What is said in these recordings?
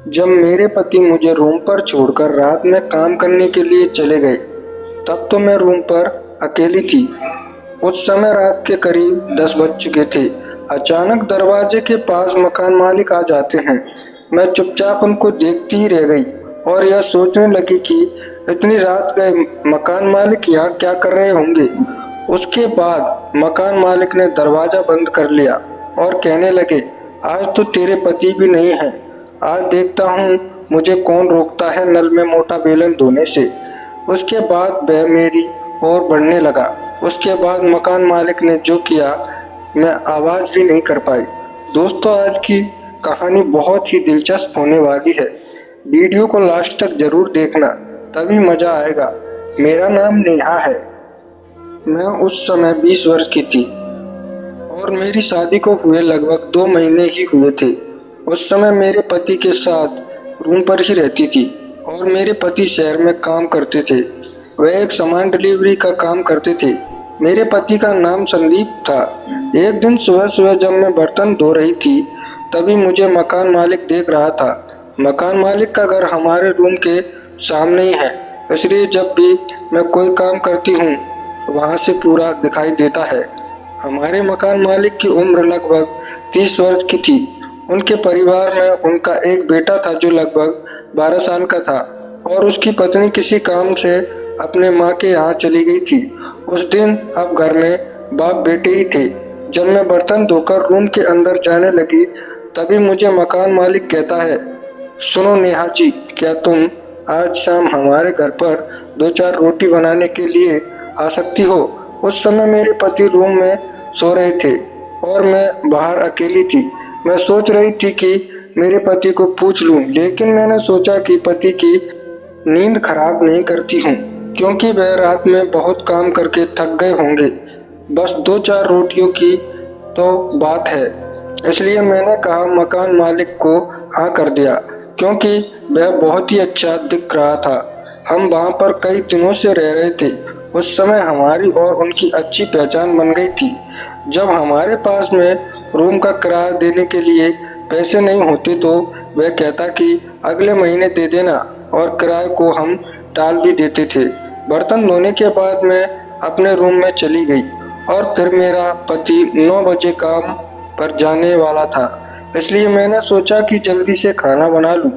जब मेरे पति मुझे रूम पर छोड़कर रात में काम करने के लिए चले गए, तब तो मैं रूम पर अकेली थी। उस समय रात के करीब 10 बज चुके थे। अचानक दरवाजे के पास मकान मालिक आ जाते हैं। मैं चुपचाप उनको देखती ही रह गई और यह सोचने लगी कि इतनी रात गए मकान मालिक यहाँ क्या कर रहे होंगे। उसके बाद मकान मालिक ने दरवाजा बंद कर लिया और कहने लगे, आज तो तेरे पति भी नहीं है। आज देखता हूँ मुझे कौन रोकता है नल में मोटा बेलन धोने से। उसके बाद वह मेरी ओर बढ़ने लगा। उसके बाद मकान मालिक ने जो किया, मैं आवाज भी नहीं कर पाई। दोस्तों, आज की कहानी बहुत ही दिलचस्प होने वाली है। वीडियो को लास्ट तक जरूर देखना, तभी मजा आएगा। मेरा नाम नेहा है। मैं उस समय 20 वर्ष की थी और मेरी शादी को हुए लगभग 2 महीने ही हुए थे। उस समय मेरे पति के साथ रूम पर ही रहती थी और मेरे पति शहर में काम करते थे। वह एक सामान डिलीवरी का काम करते थे। मेरे पति का नाम संदीप था। एक दिन सुबह सुबह जब मैं बर्तन धो रही थी, तभी मुझे मकान मालिक देख रहा था। मकान मालिक का घर हमारे रूम के सामने ही है, इसलिए जब भी मैं कोई काम करती हूँ वहाँ से पूरा दिखाई देता है। हमारे मकान मालिक की उम्र लगभग 30 वर्ष की थी। उनके परिवार में उनका एक बेटा था जो लगभग 12 साल का था और उसकी पत्नी किसी काम से अपने माँ के यहाँ चली गई थी। उस दिन अब घर में बाप बेटे ही थे। जब मैं बर्तन धोकर रूम के अंदर जाने लगी, तभी मुझे मकान मालिक कहता है, सुनो नेहा जी, क्या तुम आज शाम हमारे घर पर 2-4 रोटी बनाने के लिए आ सकती हो? उस समय मेरे पति रूम में सो रहे थे और मैं बाहर अकेली थी। मैं सोच रही थी कि मेरे पति को पूछ लूं, लेकिन मैंने सोचा कि पति की नींद खराब नहीं करती हूँ, क्योंकि वह रात में बहुत काम करके थक गए होंगे। बस 2-4 रोटियों की तो बात है। इसलिए मैंने कहा मकान मालिक को हाँ कर दिया, क्योंकि वह बहुत ही अच्छा दिख रहा था। हम वहाँ पर कई दिनों से रह रहे थे। उस समय हमारी और उनकी अच्छी पहचान बन गई थी। जब हमारे पास में रूम का किराया देने के लिए पैसे नहीं होते तो वह कहता कि अगले महीने दे देना और किराए को हम टाल भी देते थे। बर्तन धोने के बाद मैं अपने रूम में चली गई और फिर मेरा पति 9 बजे काम पर जाने वाला था, इसलिए मैंने सोचा कि जल्दी से खाना बना लूं।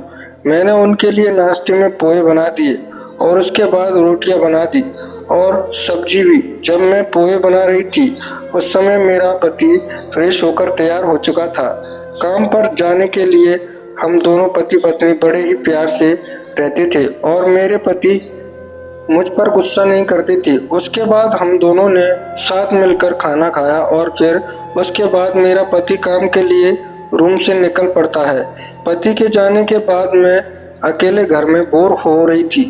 मैंने उनके लिए नाश्ते में पोहे बना दिए और उसके बाद रोटियां बना दी और सब्जी भी। जब मैं पोहे बना रही थी, उस समय मेरा पति फ्रेश होकर तैयार हो चुका था। काम पर जाने के लिए हम दोनों पति पत्नी बड़े ही प्यार से रहते थे और मेरे पति मुझ पर गुस्सा नहीं करते थे। उसके बाद हम दोनों ने साथ मिलकर खाना खाया और फिर उसके बाद मेरा पति काम के लिए रूम से निकल पड़ता है। पति के जाने के बाद मैं अकेले घर में बोर हो रही थी।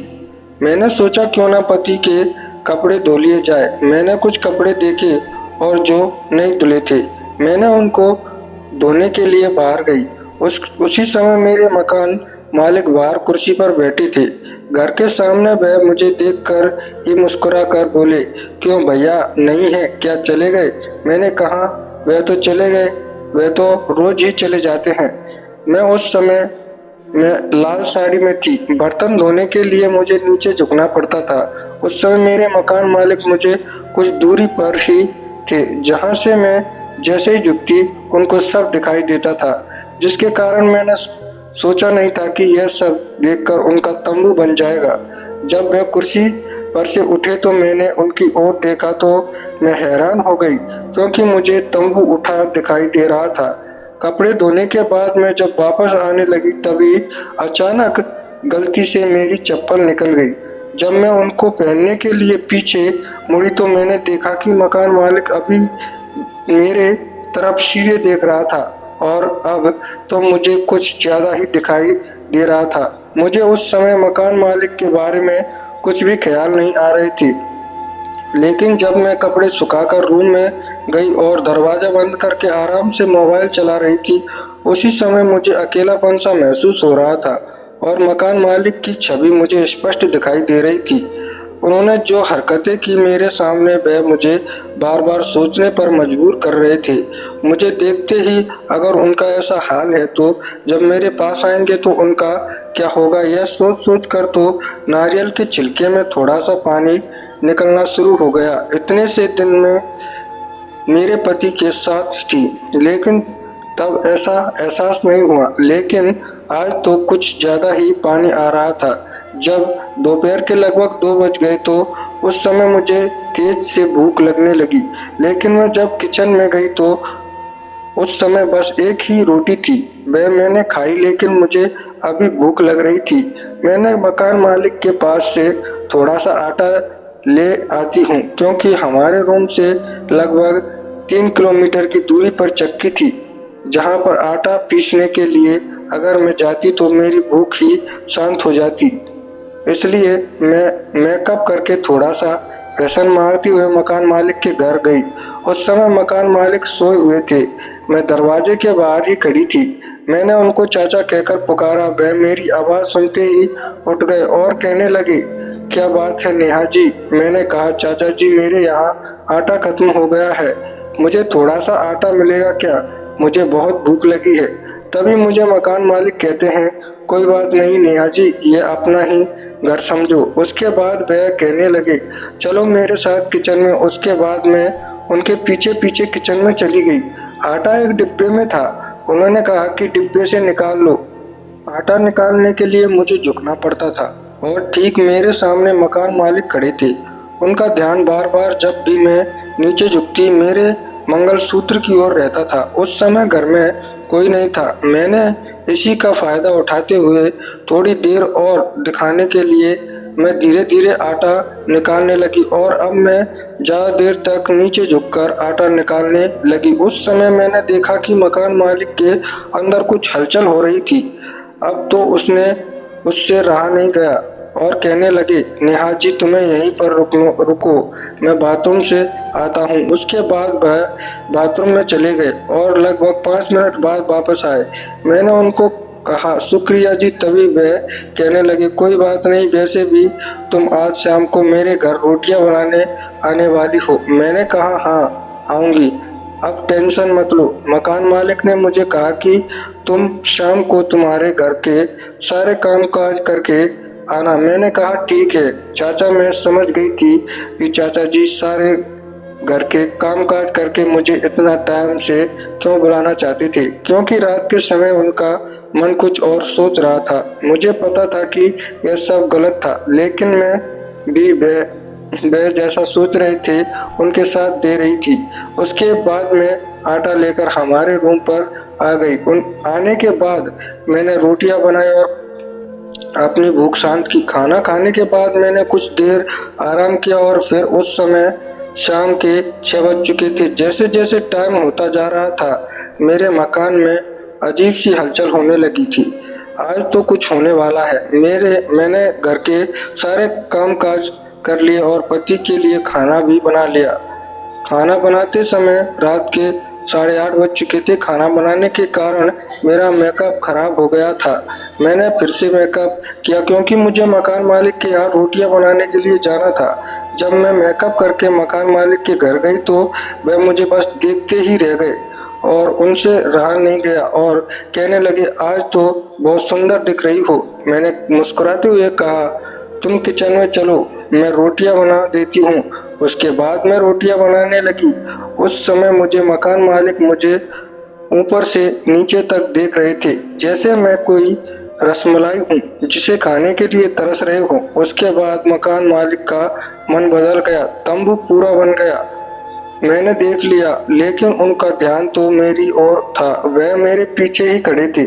मैंने सोचा क्यों ना पति के कपड़े धो लिए जाए। मैंने कुछ कपड़े देखे और जो नहीं धुले थे, मैंने उनको धोने के लिए बाहर गई। उसी समय मेरे मकान मालिक बाहर कुर्सी पर बैठे थे। घर के सामने वह मुझे देखकर ही मुस्कुरा कर बोले, क्यों भैया नहीं है क्या, चले गए? मैंने कहा, वह तो चले गए, वह तो रोज ही चले जाते हैं। मैं उस समय मैं लाल साड़ी में थी। बर्तन धोने के लिए मुझे नीचे झुकना पड़ता था। उस समय मेरे मकान मालिक मुझे कुछ दूरी पर ही थे, जहाँ से मैं जैसे ही झुकती उनको सब दिखाई देता था, जिसके कारण मैंने सोचा नहीं था कि यह सब देखकर उनका तंबू बन जाएगा। जब वह कुर्सी पर से उठे तो मैंने उनकी ओर देखा तो मैं हैरान हो गई, क्योंकि मुझे तंबू उठा दिखाई दे रहा था। कपड़े धोने के बाद मैं जब वापस आने लगी, तभी अचानक गलती से मेरी चप्पल निकल गई। जब मैं उनको पहनने के लिए पीछे मुड़ी तो मैंने देखा कि मकान मालिक अभी मेरे तरफ सीधे देख रहा था और अब तो मुझे कुछ ज्यादा ही दिखाई दे रहा था। मुझे उस समय मकान मालिक के बारे में कुछ भी ख्याल नहीं आ रही थी, लेकिन जब मैं कपड़े सुखाकर रूम में गई और दरवाजा बंद करके आराम से मोबाइल चला रही थी, उसी समय मुझे अकेलापन सा महसूस हो रहा था और मकान मालिक की छवि मुझे स्पष्ट दिखाई दे रही थी। उन्होंने जो हरकतें की मेरे सामने वह मुझे बार बार सोचने पर मजबूर कर रहे थे। मुझे देखते ही अगर उनका ऐसा हाल है तो जब मेरे पास आएंगे तो उनका क्या होगा, यह सोच सोच कर तो नारियल के छिलके में थोड़ा सा पानी निकलना शुरू हो गया। इतने से दिन में मेरे पति के साथ थी, लेकिन तब ऐसा एहसास नहीं हुआ। लेकिन आज तो कुछ ज्यादा ही पानी आ रहा था। जब दोपहर के लगभग 2 बज गए तो उस समय मुझे तेज से भूख लगने लगी। लेकिन मैं जब किचन में गई तो उस समय बस एक ही रोटी थी। वह मैंने खाई, लेकिन मुझे अभी भूख लग रही थी। मैंने मकान मालिक के पास से थोड़ा सा आटा ले आती हूँ, क्योंकि हमारे रूम से लगभग 3 किलोमीटर की दूरी पर चक्की थी, जहाँ पर आटा पीसने के लिए अगर मैं जाती तो मेरी भूख ही शांत हो जाती। इसलिए मैं मेकअप करके थोड़ा सा फैशन मारती हुए मकान मालिक के घर गई। उस समय मकान मालिक सोए हुए थे। मैं दरवाजे के बाहर ही खड़ी थी। मैंने उनको चाचा कहकर पुकारा। वह मेरी आवाज़ सुनते ही उठ गए और कहने लगे, क्या बात है नेहा जी? मैंने कहा, चाचा जी मेरे यहाँ आटा खत्म हो गया है, मुझे थोड़ा सा आटा मिलेगा क्या? मुझे बहुत भूख लगी है। तभी मुझे मकान मालिक कहते हैं, कोई बात नहीं नेहा जी, ये अपना ही घर समझो। उसके बाद वह कहने लगे, चलो मेरे साथ किचन में। उसके बाद मैं उनके पीछे पीछे किचन में चली गई। आटा एक डिब्बे में था। उन्होंने कहा कि डिब्बे से निकाल लो। आटा निकालने के लिए मुझे झुकना पड़ता था और ठीक मेरे सामने मकान मालिक खड़े थे। उनका ध्यान बार बार जब भी मैं नीचे झुकती मेरे मंगलसूत्र की ओर रहता था। उस समय घर में कोई नहीं था। मैंने इसी का फायदा उठाते हुए थोड़ी देर और दिखाने के लिए मैं धीरे धीरे आटा निकालने लगी और अब मैं ज़्यादा देर तक नीचे झुककर आटा निकालने लगी। उस समय मैंने देखा कि मकान मालिक के अंदर कुछ हलचल हो रही थी। अब तो उससे रहा नहीं गया और कहने लगे, नेहा जी तुम्हें यहीं पर रुको, मैं बाथरूम से आता हूँ। उसके बाद वह बाथरूम में चले गए और लगभग 5 मिनट बाद वापस आए। मैंने उनको कहा, शुक्रिया जी। तभी वह कहने लगे, कोई बात नहीं, वैसे भी तुम आज शाम को मेरे घर रोटियां बनाने आने वाली हो। मैंने कहा, हाँ आऊंगी, अब टेंशन मत लो। मकान मालिक ने मुझे कहा कि तुम शाम को तुम्हारे घर के सारे काम काज करके आना। मैंने कहा, ठीक है चाचा। मैं समझ गई थी कि चाचा जी सारे घर के काम काज करके मुझे इतना टाइम से क्यों बुलाना चाहते थे, क्योंकि रात के समय उनका मन कुछ और सोच रहा था। मुझे पता था कि यह सब गलत था, लेकिन मैं भी वह जैसा सोच रहे थे उनके साथ दे रही थी। उसके बाद मैं आटा लेकर हमारे रूम पर आ गई। उन आने के बाद मैंने रोटियां बनाई और अपनी भूख शांत की। खाना खाने के बाद मैंने कुछ देर आराम किया और फिर उस समय शाम के 6 बज चुके थे। जैसे जैसे टाइम होता जा रहा था मेरे मकान में अजीब सी हलचल होने लगी थी। आज तो कुछ होने वाला है। मैंने घर के सारे काम काज कर लिए और पति के लिए खाना भी बना लिया। खाना बनाते समय रात के 8:30 बज चुके थे। खाना बनाने के कारण मेरा मेकअप खराब हो गया था। मैंने फिर से मेकअप किया, क्योंकि मुझे मकान मालिक के यहाँ रोटियां बनाने के लिए जाना था। जब मैं मेकअप करके मकान मालिक के घर गई तो वह मुझे बस देखते ही रह गए और उनसे रहा नहीं गया और कहने लगे, आज तो बहुत सुंदर दिख रही हो। मैंने मुस्कुराते हुए कहा, तुम किचन में चलो, मैं रोटियां बना देती हूँ। उसके बाद मैं रोटियां बनाने लगी। उस समय मुझे मकान मालिक मुझे ऊपर से नीचे तक देख रहे थे, जैसे मैं कोई रसमलाई हूँ जिसे खाने के लिए तरस रहे हो। उसके बाद मकान मालिक का मन बदल गया। तंबू पूरा बन गया, मैंने देख लिया, लेकिन उनका ध्यान तो मेरी ओर था। वह मेरे पीछे ही खड़े थे।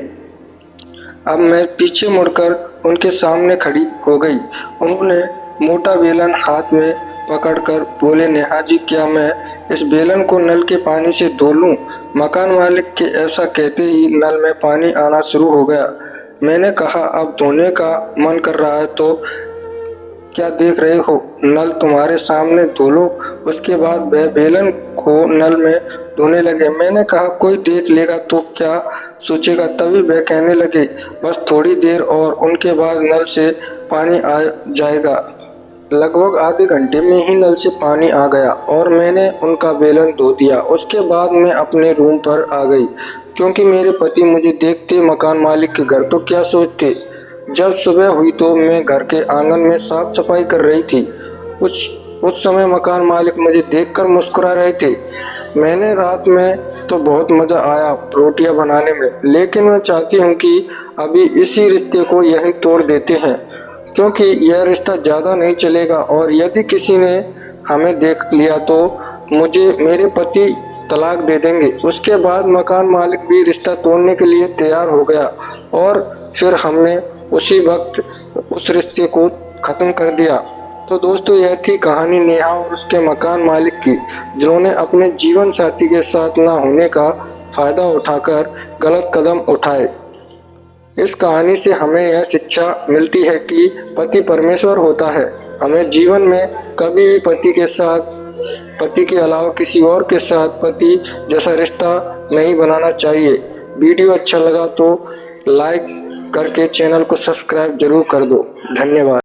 अब मैं पीछे मुड़कर उनके सामने खड़ी हो गई। उन्होंने मोटा बेलन हाथ में पकड़कर बोले, नेहा जी क्या मैं इस बेलन को नल के पानी से धो लूं? मकान मालिक के ऐसा कहते ही नल में पानी आना शुरू हो गया। मैंने कहा, अब धोने का मन कर रहा है तो क्या देख रहे हो, नल तुम्हारे सामने धो लो। उसके बाद वह बेलन को नल में धोने लगे। मैंने कहा, कोई देख लेगा तो क्या सोचेगा? तभी वह कहने लगे, बस थोड़ी देर और, उनके बाद नल से पानी आ जाएगा। लगभग आधे घंटे में ही नल से पानी आ गया और मैंने उनका बेलन धो दिया। उसके बाद मैं अपने रूम पर आ गई क्योंकि मेरे पति मुझे देखते मकान मालिक के घर तो क्या सोचते। जब सुबह हुई तो मैं घर के आंगन में साफ सफाई कर रही थी। उस समय मकान मालिक मुझे देखकर मुस्कुरा रहे थे। मैंने रात में तो बहुत मज़ा आया रोटियां बनाने में, लेकिन मैं चाहती हूँ कि अभी इसी रिश्ते को यहीं तोड़ देते हैं क्योंकि यह रिश्ता ज़्यादा नहीं चलेगा और यदि किसी ने हमें देख लिया तो मुझे मेरे पति तलाक दे देंगे। उसके बाद मकान मालिक भी रिश्ता तोड़ने के लिए तैयार हो गया और फिर हमने उसी वक्त उस रिश्ते को ख़त्म कर दिया। तो दोस्तों, यह थी कहानी नेहा और उसके मकान मालिक की, जिन्होंने अपने जीवन साथी के साथ ना होने का फ़ायदा उठाकर गलत कदम उठाए। इस कहानी से हमें यह शिक्षा मिलती है कि पति परमेश्वर होता है। हमें जीवन में कभी भी पति के अलावा किसी और के साथ पति जैसा रिश्ता नहीं बनाना चाहिए। वीडियो अच्छा लगा तो लाइक करके चैनल को सब्सक्राइब जरूर कर दो। धन्यवाद।